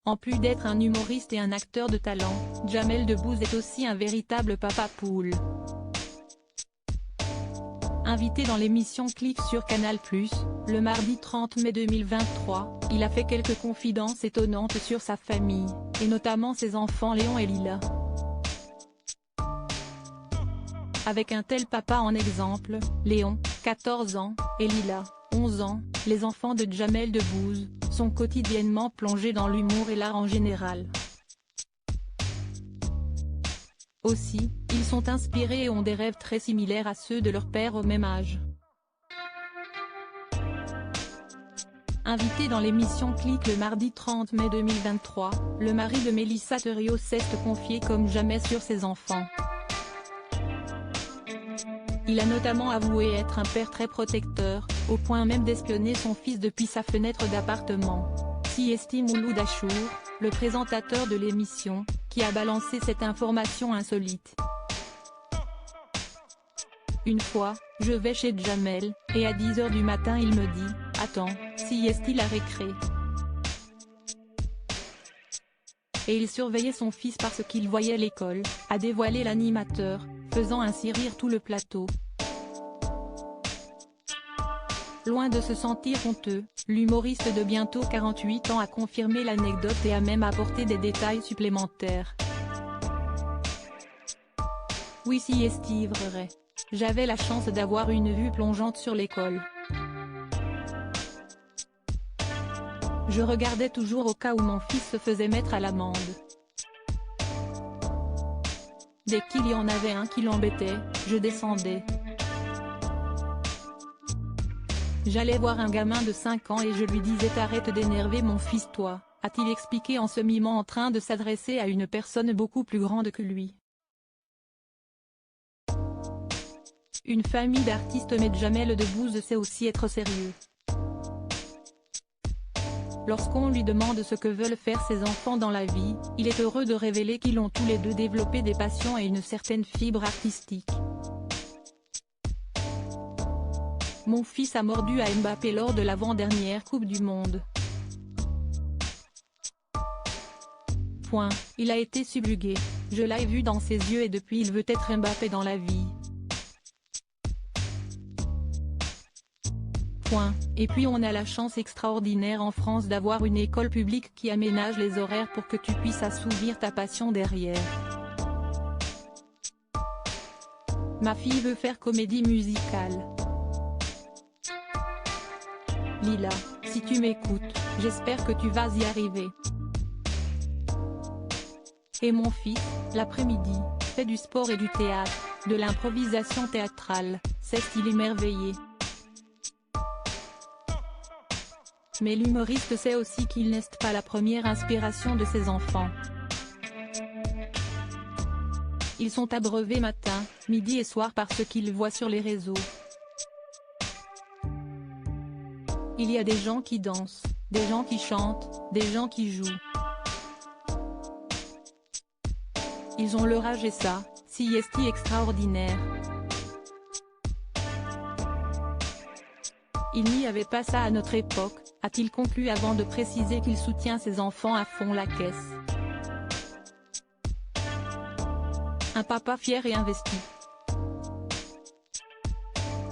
En plus d'être un humoriste et un acteur de talent, Jamel Debbouze est aussi un véritable papa poule. Invité dans l'émission Click sur Canal+, le mardi 30 mai 2023, il a fait quelques confidences étonnantes sur sa famille, et notamment ses enfants Léon et Lila. Avec un tel papa en exemple, Léon, 14 ans, et Lila, 11 ans, les enfants de Jamel Debbouze, sont quotidiennement plongés dans l'humour et l'art en général. Aussi, ils sont inspirés et ont des rêves très similaires à ceux de leur père au même âge. Invité dans l'émission Click le mardi 30 mai 2023, le mari de Mélissa Theriault s'est confié comme jamais sur ses enfants. Il a notamment avoué être un père très protecteur, au point même d'espionner son fils depuis sa fenêtre d'appartement. Si estime Mouloud Achour, le présentateur de l'émission, qui a balancé cette information insolite. Une fois, je vais chez Jamel, et à 10 h du matin il me dit « Attends, si est-il à récré ?» Et il surveillait son fils parce qu'il voyait l'école, a dévoilé l'animateur, faisant ainsi rire tout le plateau. Loin de se sentir honteux, l'humoriste de bientôt 48 ans a confirmé l'anecdote et a même apporté des détails supplémentaires. Oui, si est vrai. J'avais la chance d'avoir une vue plongeante sur l'école. Je regardais toujours au cas où mon fils se faisait mettre à l'amende. Dès qu'il y en avait un qui l'embêtait, je descendais. J'allais voir un gamin de 5 ans et je lui disais « Arrête d'énerver mon fils toi », a-t-il expliqué en se mimant en train de s'adresser à une personne beaucoup plus grande que lui. Une famille d'artistes, mais Jamel Debbouze sait aussi être sérieux. Lorsqu'on lui demande ce que veulent faire ses enfants dans la vie, il est heureux de révéler qu'ils ont tous les deux développé des passions et une certaine fibre artistique. Mon fils a mordu à Mbappé lors de l'avant-dernière Coupe du Monde. Point. Il a été subjugué. Je l'ai vu dans ses yeux et depuis il veut être Mbappé dans la vie. Point. Et puis on a la chance extraordinaire en France d'avoir une école publique qui aménage les horaires pour que tu puisses assouvir ta passion derrière. Ma fille veut faire comédie musicale. Lila, si tu m'écoutes, j'espère que tu vas y arriver. Et mon fils, l'après-midi, fait du sport et du théâtre, de l'improvisation théâtrale, s'est-il émerveillé. Mais l'humoriste sait aussi qu'il n'est pas la première inspiration de ses enfants. Ils sont abreuvés matin, midi et soir par ce qu'ils voient sur les réseaux. Il y a des gens qui dansent, des gens qui chantent, des gens qui jouent. Ils ont leur âge et ça, si est extraordinaire. Il n'y avait pas ça à notre époque, a-t-il conclu avant de préciser qu'il soutient ses enfants à fond la caisse. Un papa fier et investi.